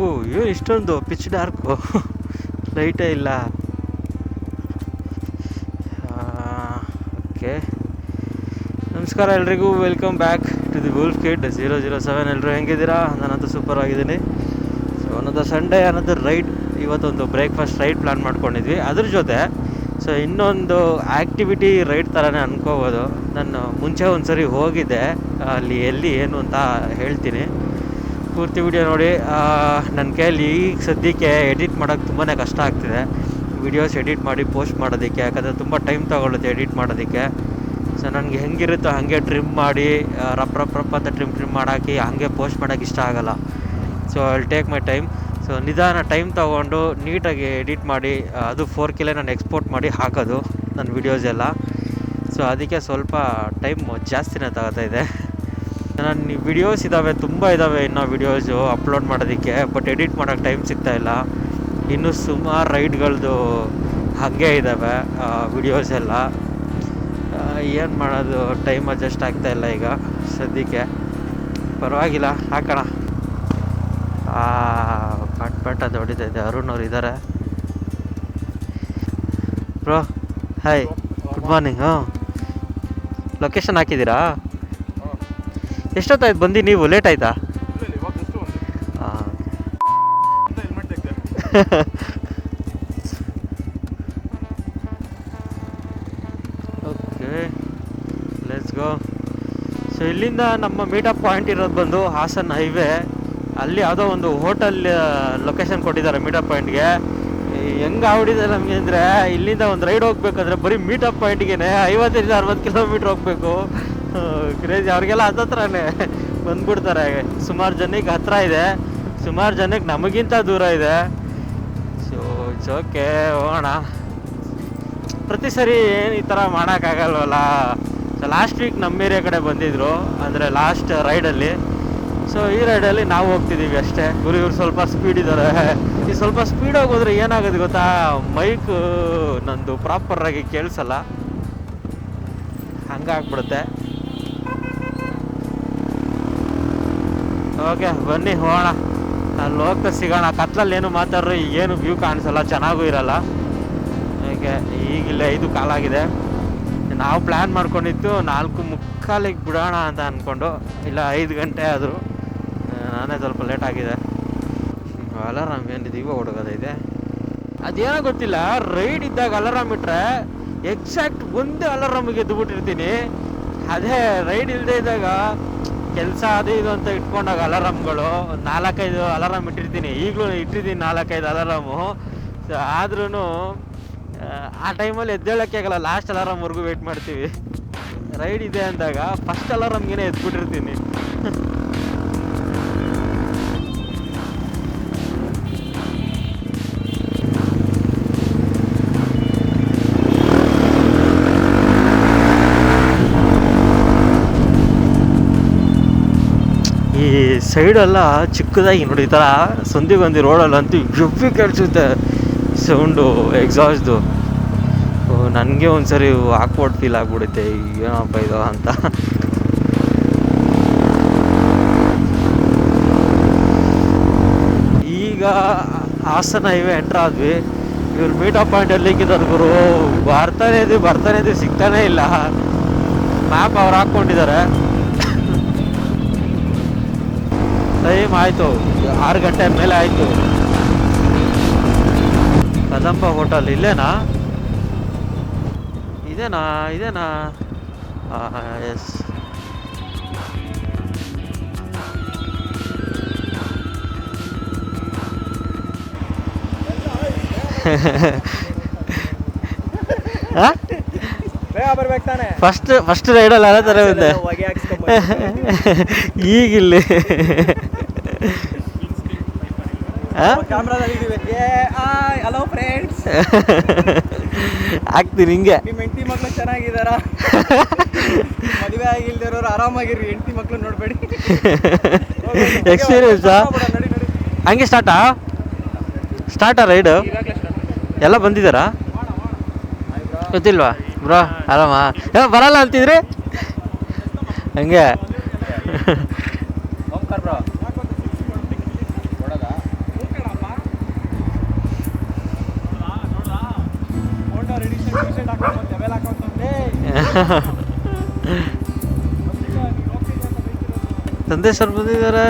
ಏನು ಇಷ್ಟೊಂದು pitch dark, ಲೈಟೇ ಇಲ್ಲ. ಓಕೆ, ನಮಸ್ಕಾರ ಎಲ್ರಿಗೂ, welcome back to the wolf kid 007. ಎಲ್ಲರೂ ಹೆಂಗಿದ್ದೀರಾ? ನಾನಂತೂ ಸೂಪರ್ ಆಗಿದ್ದೀನಿ. ಸೊ ಅನ್ನೋದು ಸಂಡೇ ಅನ್ನೋದು ರೈಡ್, ಇವತ್ತೊಂದು ಬ್ರೇಕ್ಫಾಸ್ಟ್ ರೈಡ್ ಪ್ಲ್ಯಾನ್ ಮಾಡ್ಕೊಂಡಿದ್ವಿ. ಅದ್ರ ಜೊತೆ ಸೊ ಇನ್ನೊಂದು ಆ್ಯಕ್ಟಿವಿಟಿ ರೈಡ್ ಥರನೇ ಅನ್ಕೋಬೋದು. ನಾನು ಮುಂಚೆ ಒಂದು ಸರಿ ಹೋಗಿದ್ದೆ, ಅಲ್ಲಿ ಎಲ್ಲಿ ಏನು ಅಂತ ಹೇಳ್ತೀನಿ, ಪೂರ್ತಿ ವಿಡಿಯೋ ನೋಡಿ. ನನ್ನ ಕೈಯಲ್ಲಿ ಈಗ ಸದ್ಯಕ್ಕೆ ಎಡಿಟ್ ಮಾಡೋಕ್ಕೆ ತುಂಬಾ ಕಷ್ಟ ಆಗ್ತಿದೆ, ವಿಡಿಯೋಸ್ ಎಡಿಟ್ ಮಾಡಿ ಪೋಸ್ಟ್ ಮಾಡೋದಕ್ಕೆ. ಯಾಕಂದರೆ ತುಂಬ ಟೈಮ್ ತೊಗೊಳುತ್ತೆ ಎಡಿಟ್ ಮಾಡೋದಕ್ಕೆ. ಸೊ ನನಗೆ ಹೆಂಗಿರುತ್ತೋ ಹಾಗೆ ಟ್ರಿಮ್ ಮಾಡಿ ರಪ್ ಅಂತ ಟ್ರಿಮ್ ಮಾಡಾಕಿ ಹಾಗೆ ಪೋಸ್ಟ್ ಮಾಡೋಕ್ಕೆ ಇಷ್ಟ ಆಗೋಲ್ಲ. So I'll take my time. So ನಿಧಾನ ಟೈಮ್ ತೊಗೊಂಡು ನೀಟಾಗಿ ಎಡಿಟ್ ಮಾಡಿ, ಅದು 4K ನಾನು ಎಕ್ಸ್ಪೋರ್ಟ್ ಮಾಡಿ ಹಾಕೋದು ನನ್ನ ವೀಡಿಯೋಸ್ ಎಲ್ಲ. ಸೊ ಅದಕ್ಕೆ ಸ್ವಲ್ಪ ಟೈಮ್ ಜಾಸ್ತಿನೇ ತಗೋತಾಯಿದೆ. ನನ್ನ ವಿಡಿಯೋಸ್ ಇದ್ದಾವೆ, ತುಂಬ ಇದ್ದಾವೆ ಇನ್ನೂ ವೀಡಿಯೋಸು ಅಪ್ಲೋಡ್ ಮಾಡೋದಕ್ಕೆ, ಬಟ್ ಎಡಿಟ್ ಮಾಡೋಕ್ಕೆ ಟೈಮ್ ಸಿಗ್ತಾಯಿಲ್ಲ. ಇನ್ನೂ ಸುಮಾರು ರೈಡ್ಗಳದ್ದು ಹಾಗೆ ಇದ್ದಾವೆ ವಿಡಿಯೋಸ್ ಎಲ್ಲ. ಏನು ಮಾಡೋದು, ಟೈಮ್ ಅಡ್ಜಸ್ಟ್ ಆಗ್ತಾಯಿಲ್ಲ ಈಗ ಸದ್ಯಕ್ಕೆ. ಪರವಾಗಿಲ್ಲ, ಹಾಕೋಣ. ಪಟ್ ಅದು ಹೊಡಿತಾಯಿದೆ. ಅರುಣ್ ಅವ್ರು ಇದ್ದಾರೆ. Bro hi, good morning. Location ಹಾಕಿದ್ದೀರಾ? ಎಷ್ಟೊತ್ತಾಯ್ತು ಬಂದು? ನೀವು ಲೇಟ್ ಆಯಿತಾ? Okay, let's go. ಸೊ ಇಲ್ಲಿಂದ ನಮ್ಮ ಮೀಟಪ್ ಪಾಯಿಂಟ್ ಇರೋದು ಬಂದು ಹಾಸನ್ ಹೈವೇ. ಅಲ್ಲಿ ಯಾವುದೋ ಒಂದು ಹೋಟೆಲ್ ಲೊಕೇಶನ್ ಕೊಟ್ಟಿದ್ದಾರೆ ಮೀಟಪ್ ಪಾಯಿಂಟ್ಗೆ. ಹೆಂಗೆ ಆಗ್ಬಿಟ್ಟಿದೆ ನಮಗೆ ಅಂದರೆ, ಇಲ್ಲಿಂದ ಒಂದು ರೈಡ್ ಹೋಗ್ಬೇಕಂದ್ರೆ ಬರೀ ಮೀಟಪ್ ಪಾಯಿಂಟ್ಗೆ 50-60 ಕಿಲೋಮೀಟ್ರ್ ಹೋಗಬೇಕು. ಕ್ರೇಜಿ. ಅವ್ರಿಗೆಲ್ಲ ಹತ್ರನೇ ಬಂದ್ಬಿಡ್ತಾರೆ. ಸುಮಾರು ಜನಕ್ಕೆ ಹತ್ರ ಇದೆ, ಸುಮಾರು ಜನಕ್ಕೆ ನಮಗಿಂತ ದೂರ ಇದೆ. ಸೊ ಇಟ್ಸ್ ಓಕೆ, ಹೋಗೋಣ. ಪ್ರತಿ ಸರಿ ಏನು ಈ ಥರ ಮಾಡೋಕ್ಕಾಗಲ್ವಲ್ಲ. ಸೊ ಲಾಸ್ಟ್ ವೀಕ್ ನಮ್ಮ ಏರಿಯಾ ಕಡೆ ಬಂದಿದ್ದರು, ಅಂದರೆ ಲಾಸ್ಟ್ ರೈಡಲ್ಲಿ. ಸೊ ಈ ರೈಡಲ್ಲಿ ನಾವು ಹೋಗ್ತಿದ್ದೀವಿ ಅಷ್ಟೇ. ಇವ್ರು ಸ್ವಲ್ಪ ಸ್ಪೀಡ್ ಇದ್ದಾರೆ. ಈ ಸ್ವಲ್ಪ ಸ್ಪೀಡಾಗಿ ಹೋದ್ರೆ ಏನಾಗೋದು ಗೊತ್ತಾ, ಮೈಕು ನಂದು ಪ್ರಾಪರಾಗಿ ಕೇಳಿಸಲ್ಲ, ಹಂಗಾಗ್ಬಿಡುತ್ತೆ. ಓಕೆ ಬನ್ನಿ ಹೋಗೋಣ. ಅಲ್ಲಿ ಹೋಗ್ತಾ ಸಿಗೋಣ. ಕತ್ಲಲ್ಲಿ ಏನು ಮಾತಾಡ್ರು ಏನು ವ್ಯೂ ಕಾಣಿಸಲ್ಲ, ಚೆನ್ನಾಗೂ ಇರಲ್ಲ. ಓಕೆ, ಈಗಿಲ್ಲ 5 ಕಾಲಾಗಿದೆ. ನಾವು ಪ್ಲ್ಯಾನ್ ಮಾಡ್ಕೊಂಡಿದ್ದು 4:45 ಬಿಡೋಣ ಅಂತ ಅಂದ್ಕೊಂಡು, ಇಲ್ಲ 5 ಗಂಟೆ ಆದರೂ. ನಾನೇ ಸ್ವಲ್ಪ ಲೇಟ್ ಆಗಿದೆ. ಅಲಾರಾಮ್ ಏನಿದೆ ಇವಾಗ ಹುಡುಗೋದೈತೆ, ಅದೇನೋ ಗೊತ್ತಿಲ್ಲ. ರೈಡ್ ಇದ್ದಾಗ ಅಲಾರಾಮ್ ಇಟ್ಟರೆ ಎಕ್ಸಾಕ್ಟ್ ಒಂದೇ ಅಲಾರಾಮಿಗೆ ಎದ್ದುಬಿಟ್ಟಿರ್ತೀನಿ. ಅದೇ ರೈಡ್ ಇಲ್ಲದೆ ಇದ್ದಾಗ ಕೆಲಸ ಅದು ಇದು ಅಂತ ಇಟ್ಕೊಂಡಾಗ ಅಲಾರಾಮ್ಗಳು 4-5 ಅಲಾರಾಮ್ ಇಟ್ಟಿರ್ತೀನಿ. ಈಗಲೂ ಇಟ್ಟಿದ್ದೀನಿ 4-5 ಅಲಾರಾಮು. ಸೊ ಆದ್ರೂ ಆ ಟೈಮಲ್ಲಿ ಎದ್ದೇಳೋಕ್ಕೆ ಆಗಲ್ಲ, ಲಾಸ್ಟ್ ಅಲಾರಾಮ್ವರೆಗೂ ವೆಯ್ಟ್ ಮಾಡ್ತೀವಿ. ರೈಡ್ ಇದೆ ಅಂದಾಗ ಫಸ್ಟ್ ಅಲಾರಾಮ್ಗೆ ಎದ್ಬಿಟ್ಟಿರ್ತೀನಿ. ಈ ಸೈಡೆಲ್ಲ ಚಿಕ್ಕದಾಗಿ ನೋಡಿ, ಈ ಥರ ಸಂದಿಗೊಂದಿ ರೋಡಲ್ಲಂತೂ ಎವ್ವಿ ಕೇಳಿಸುತ್ತೆ ಸೌಂಡು ಎಕ್ಸಾಸ್ಟ್ದು. ನನಗೆ ಒಂದು ಸರಿ ಆಕ್ವರ್ಡ್ ಫೀಲ್ ಆಗಿಬಿಡುತ್ತೆ, ಏನಪ್ಪ ಇದು ಅಂತ. ಈಗ ಹಾಸನ ಹೈವೇ ಎಂಟ್ರ್ ಆದ್ವಿ. ಇವ್ರು ಮೀಟಪ್ ಪಾಯಿಂಟ್ ಎಲ್ಲಿಕ್ಕಿದ್ದಾರೆ ಗುರು, ಬರ್ತಾನೆ ಇದ್ದೀವಿ ಸಿಗ್ತಾನೇ ಇಲ್ಲ. ಮ್ಯಾಪ್ ಅವ್ರು ಹಾಕ್ಕೊಂಡಿದ್ದಾರೆ. ಟೈಮ್ ಆಯಿತು 6 ಗಂಟೆ ಮೇಲೆ ಆಯಿತು. ಕದಂಬ ಹೋಟೆಲ್ ಇಲ್ಲೇನಾ? ಇದೇನಾ? ಎಸ್. ಫಸ್ಟ್ ರೈಡಲ್ಲಿ ಅದೇ ಥರ ಇದೆ ಈಗಿಲ್ಲಿ. ಆಗ್ತೀನಿ ಹಿಂಗೆ. ನಿಮ್ಮ ಹೆಂಡತಿ ಮಕ್ಳು ಚೆನ್ನಾಗಿದ್ದಾರಾ? ಮದುವೆ ಆಗಿಲ್ದಿರೋರು ಆರಾಮಾಗಿರಿ, ಹೆಂಡತಿ ಮಕ್ಳು ನೋಡ್ಬೇಡಿ. ಎಕ್ಸ್ಪೀರಿಯನ್ಸ್ ಹಂಗೆ ಸ್ಟಾರ್ಟಾ ರೈಡು? ಎಲ್ಲ ಬಂದಿದ್ದಾರಾ? ಗೊತ್ತಿಲ್ವಾ ಬ್ರೋ? ಆರಾಮ ಬರಲ್ಲ ಅಂತಿದ್ರಿ ಹಂಗೆ. ತಂದೆ ಸರ್ ಬಂದಿದ್ದಾರೆ.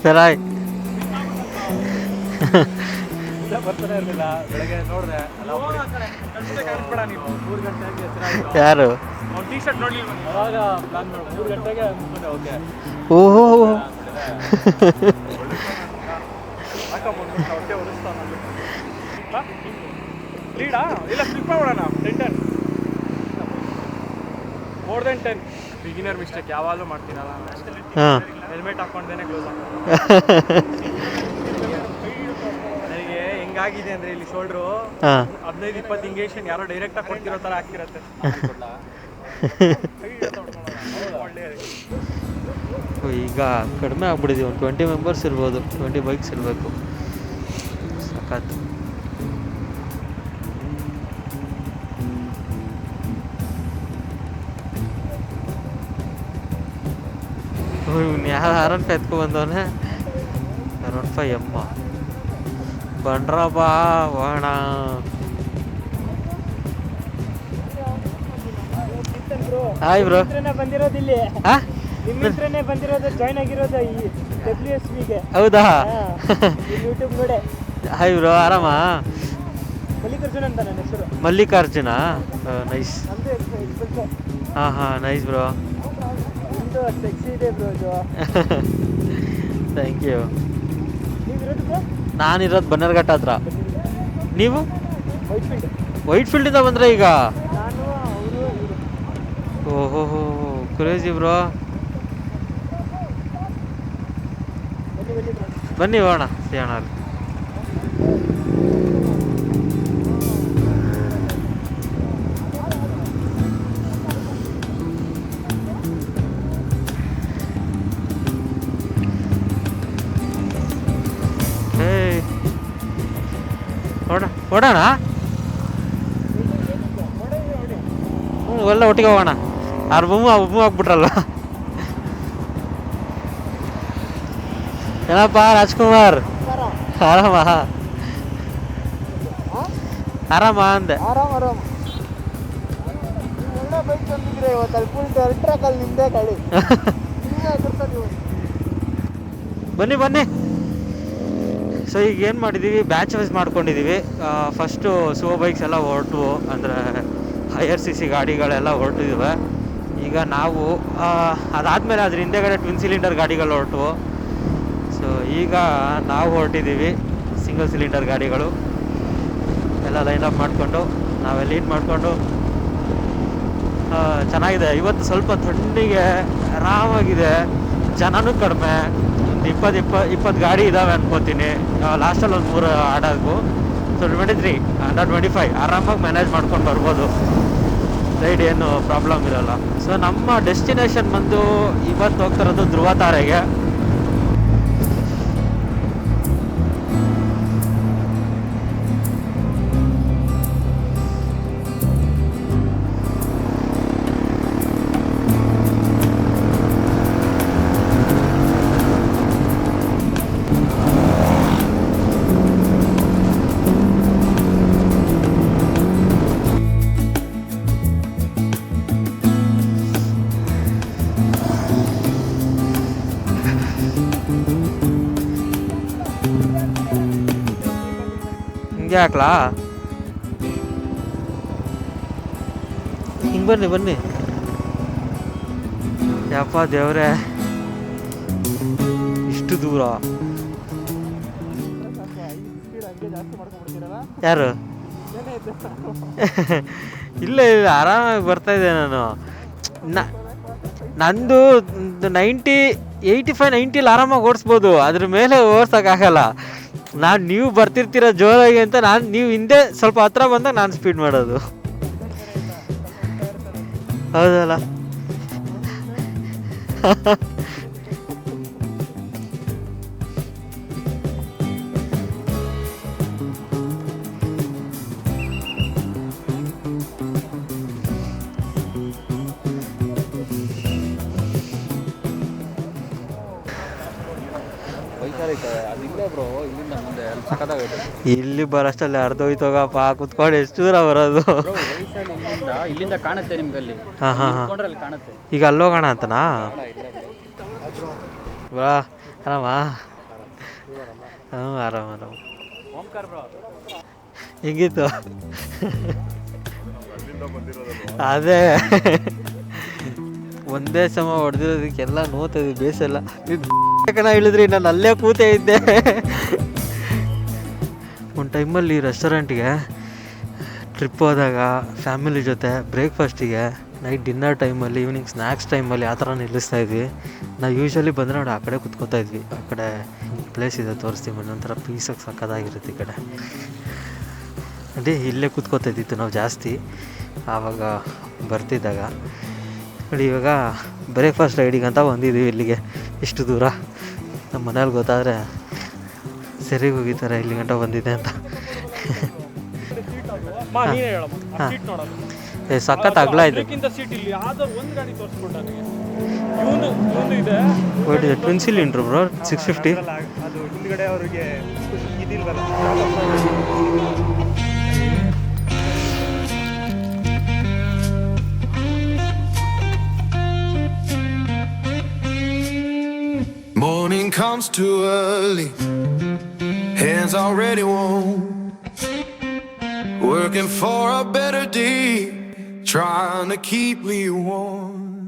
ಸರಾಯ್ ಬರ್ತಾನೆ ಇರಲಿಲ್ಲ. ಬೆಳಗ್ಗೆ ನೋಡಿದೆ ಯಾರು ಟೀ ಶರ್ಟ್ ನೋಡ್ಲಿಲ್ಲ. ಅವಾಗ ಪ್ಲಾನ್ ಮಾಡಿ 3 ಗಂಟೆಗೆ ಅನ್ಕೊಂಡೆ ಓಕೆ. ಓಹೋ ಹೊಟ್ಟೆ ಹೊಡಿಸ್ತಾನ ಲೀಡಾ ಇಲ್ಲ ಸ್ಲಿಪ್ ಮಾಡೋಣ 10 ಮೋರ್ ದೆನ್ 10 ಬಿಗಿನರ್ ಮಿಸ್ಟೇಕ್ ಯಾವಾಗಲೂ ಮಾಡ್ತೀನಲ್ಲ. ಹಾಂ ಹೆಲ್ಮೆಟ್ ಹಾಕೊಂಡೇನೆ ಕ್ಲೋಸ್ ನನಗೆ ಹೆಂಗಾಗಿದೆ ಅಂದರೆ ಇಲ್ಲಿ ಶೋಲ್ಡ್ರು 15-20 ಇಂಗೇಷನ್ ಯಾರೋ ಡೈರೆಕ್ಟಾಗಿ ಕೊಡ್ತಿರೋ ಥರ ಆಗ್ತಿರತ್ತೆ. ಈಗ ಕಡಿಮೆ ಆಗ್ಬಿಟ್ಟಿದ್ದೀವಿ. ಒಂದು 20 ಮೆಂಬರ್ಸ್ ಇರ್ಬೋದು, 20 ಬೈಕ್ಸ್ ಇರಬೇಕು. ಸಖತ್. ಯಾರು ಎತ್ಕೊ ಬಂದವನೆ ಅರೌಂಡ್ 5 ಎಮ್ಮ ಬಂಡ್ರಪ್ಪ ಹೋಣ. Hi bro. ಬಂದಿರೋದು ಇಲ್ಲಿ ಹಾಂ ನಿಮ್ಮ ಹತ್ರನೇ ಬಂದಿರೋದು, ಜಾಯ್ನ್ ಆಗಿರೋದು ಈ WSBಗೆ. ಹೌದಾ? ಯೂಟ್ಯೂಬ್ ನೋಡಿ. Hi bro, ಆರಾಮಾ? ಮಲ್ಲಿಕಾರ್ಜುನ್ ಅಂತ ನನ್ನ ಹೆಸರು. ಮಲ್ಲಿಕಾರ್ಜುನ, ನೈಸ್. ಹಾಂ ಹಾಂ, ನೈಸ್ ಬ್ರೋ. ನಿಮ್ಮದು ಸೆಕ್ಸಿ ಇದೆ ಬ್ರೋ ಇದು. Thank you. ನೀವಿರೋದು ಬ್ರೋ? ನಾನಿರೋದು ಬನ್ನರ್ಘಟ್ಟ ಹತ್ರ. ನೀವು? ವೈಟ್ಫೀಲ್ಡ್. ವೈಟ್ಫೀಲ್ಡಿಂದ ಬಂದರೆ ಈಗ? ನಾನು ಅವರು ಇವರು. ಓಹೋ ಹೋ, ಕ್ರೇಜಿ ಬ್ರೋ. ಬನ್ನಿ ಬ್ರೋ. ಬನ್ನಿ ಹೋಣ ಸಿಗೋಣ ಅಲ್ಲಿ. ಓಡೋಣ, ಎಲ್ಲ ಒಟ್ಟಿಗೆ ಹೋಗೋಣ. ಆರು ಬೊಮ್ಮು ಆಗ್ಬಿಟ್ರಲ್ಲ. ಏನಪ್ಪ ರಾಜ್ಕುಮಾರ್, ಆರಾಮ? ಆರಾಮ ಅಂದೆ. ಆರಾಮ್ ಆರಾಮ್. ಒಳ್ಳೆ ಬೈಕ್ ತಂದಿದ್ರೆ ಇವತ್ತು ಅಲ್ಲಿ ಫುಲ್ ಟ್ರ್ಯಾಕಲ್ಲಿ ನಿಂದೆ ಗಾಡಿ. ಬನ್ನಿ ಬನ್ನಿ. ಸೊ ಈಗ ಏನು ಮಾಡಿದ್ದೀವಿ, ಬ್ಯಾಚ್ ವೈಸ್ ಮಾಡ್ಕೊಂಡಿದ್ದೀವಿ. ಫಸ್ಟು ಸೋ ಬೈಕ್ಸ್ ಎಲ್ಲ ಹೊರಟು, ಅಂದರೆ ಹೈಯರ್ CC ಗಾಡಿಗಳೆಲ್ಲ ಹೊರಟಿದ್ವಿ. ಈಗ ನಾವು ಅದಾದಮೇಲೆ ಅದ್ರ ಹಿಂದೆಗಡೆ ಟ್ವಿನ್ ಸಿಲಿಂಡರ್ ಗಾಡಿಗಳು ಹೊರಟು. ಸೊ ಈಗ ನಾವು ಹೊರಟಿದ್ದೀವಿ ಸಿಂಗಲ್ ಸಿಲಿಂಡರ್ ಗಾಡಿಗಳು ಎಲ್ಲ ಲೈನಪ್ ಮಾಡಿಕೊಂಡು ನಾವೆಲ್ಲ ಲೀಡ್ ಮಾಡಿಕೊಂಡು. ಚೆನ್ನಾಗಿದೆ. ಇವತ್ತು ಸ್ವಲ್ಪ ಥಂಡಿಗೆ ಆರಾಮಾಗಿದೆ, ಜನನೂ ಕಡಿಮೆ. ಒಂದು 20 ಗಾಡಿ ಇದ್ದಾವೆ ಅನ್ಕೋತೀನಿ. ಲಾಸ್ಟಲ್ಲಿ ಒಂದು 3 ಆಡೋದು. ಸೊ 23 ಅಂಡರ್ 25 ಆರಾಮಾಗಿ ಮ್ಯಾನೇಜ್ ಮಾಡ್ಕೊಂಡು ಬರ್ಬೋದು. ರೈಡ್ ಏನು ಪ್ರಾಬ್ಲಮ್ ಇರೋಲ್ಲ. ಸೊ ನಮ್ಮ ಡೆಸ್ಟಿನೇಷನ್ ಬಂದು ಇವತ್ತು ಹೋಗ್ತಿರೋದು ಧ್ರುವ ತಾರೆಗೆ. ಹಿಂಗೆ ಹಾಕ್ಲಾ? ಹಿಂಗೆ ಬನ್ನಿ ಬನ್ನಿ. ಯಪ್ಪ ದೇವ್ರೆ, ಇಷ್ಟು ದೂರ. ಯಾರು? ಇಲ್ಲ ಇಲ್ಲ, ಆರಾಮಾಗಿ ಬರ್ತಾಯಿದ್ದೆ ನಾನು. ನಂದು 85-90 ಆರಾಮಾಗಿ ಓಡಿಸ್ಬೋದು, ಅದ್ರ ಮೇಲೆ ಓಡ್ಸೋಕ್ಕಾಗಲ್ಲ. ನೀವು ಬರ್ತಿರ್ತೀರ ಜೋರಾಗಿ ಅಂತ ನೀವು ಹಿಂದೆ ಸ್ವಲ್ಪ ಹತ್ರ ಬಂದಾಗ ನಾನು ಸ್ಪೀಡ್ ಮಾಡೋದು. ಹೌದಲ್ಲ? ಹೋಯ್ತವೆ ಅದು ಇಲ್ಲೇ ಬ್ರೋ ಇಲ್ಲಿಂದ ಮುಂದೆ ಅಲ್ಲಿ ಸಕ್ಕದಾಗೈತೆ ಇಲ್ಲಿ ಬರೋಷ್ಟಲ್ಲಿ ಅರ್ಧೋಯ್ತೋಗಪ್ಪ ಕುತ್ಕೊಂಡು ಎಷ್ಟು ದೂರ ಬರೋದು. ವಯಸ್ಸಲ್ಲಿ ಇಲ್ಲಿಂದ ಕಾಣುತ್ತೆ ನಿಮ್ಗೆ ಅಲ್ಲಿ ಹಾಂ ಹಾಂ ಹಾಂ ನಿಂತ್ಕೊಂಡ್ರೆ ಅಲ್ಲಿ ಕಾಣುತ್ತೆ. ಈಗ ಅಲ್ಲೋಗೋಣ ಅಂತನಾ? ಬಾ ಆರಾಮಾ? ಹ್ಞೂ ಆರಾಮ ಆರಾಮ. ಓಂಕಾರ ಬ್ರೋ ಹೆಂಗಿತ್ತು? ಅದೇ ಒಂದೇ ಸಮ ಹೊಡೆದಿರೋದಕ್ಕೆಲ್ಲ ನೋತದೆ ಬೇಸಲ್ಲ. ಕಣ ಹೇಳಿದ್ರಿ ನಾನು ಅಲ್ಲೇ ಕೂತೇ ಇದ್ದೆ. ಒಂದು ಟೈಮಲ್ಲಿ ರೆಸ್ಟೋರೆಂಟ್ಗೆ ಟ್ರಿಪ್ ಹೋದಾಗ ಫ್ಯಾಮಿಲಿ ಜೊತೆ ಬ್ರೇಕ್ಫಾಸ್ಟಿಗೆ, ನೈಟ್ ಡಿನ್ನರ್ ಟೈಮಲ್ಲಿ, ಈವ್ನಿಂಗ್ ಸ್ನ್ಯಾಕ್ಸ್ ಟೈಮಲ್ಲಿ ಆ ಥರ ನಿಲ್ಲಿಸ್ತಾ ಇದ್ವಿ. ನಾವು ಯೂಶ್ವಲಿ ಬಂದರೆ ನೋಡಿ ಆ ಕಡೆ ಕುತ್ಕೋತಾ ಇದ್ವಿ. ಆ ಕಡೆ ಪ್ಲೇಸ್ ಇದೆ ತೋರಿಸ್ತೀವಿ, ಒಂಥರ ಪೀಸಾಗಿ ಸಕ್ಕದಾಗಿರುತ್ತೆ ಈ ಕಡೆ. ಅದೇ ಇಲ್ಲೇ ಕೂತ್ಕೋತಾ ಇದ್ದಿತ್ತು ನಾವು ಜಾಸ್ತಿ ಆವಾಗ ಬರ್ತಿದ್ದಾಗ. ನೋಡಿ ಇವಾಗ ಬ್ರೇಕ್ಫಾಸ್ಟ್ ರೈಡಿಗಂತ ಬಂದಿದ್ದೀವಿ ಇಲ್ಲಿಗೆ. ಇಷ್ಟು ದೂರ ನಮ್ಮ ಮನೇಲಿ ಗೊತ್ತಾದರೆ ಸರಿಗೆ ಹೋಗಿದ್ದಾರೆ ಇಲ್ಲಿ ಗಂಟ ಬಂದಿದೆ ಅಂತ. ಸಖತ್ ಅಗ್ಲ ಇದೆ. Twin cylinder bro 650. ಅದು ಹಿಂದ್ಗಡೆ ಅವ್ರಿಗೆ ಇದಿಲ್ವಲ್ಲ. Morning comes too early, hands already warm, working for a better day, trying to keep me warm.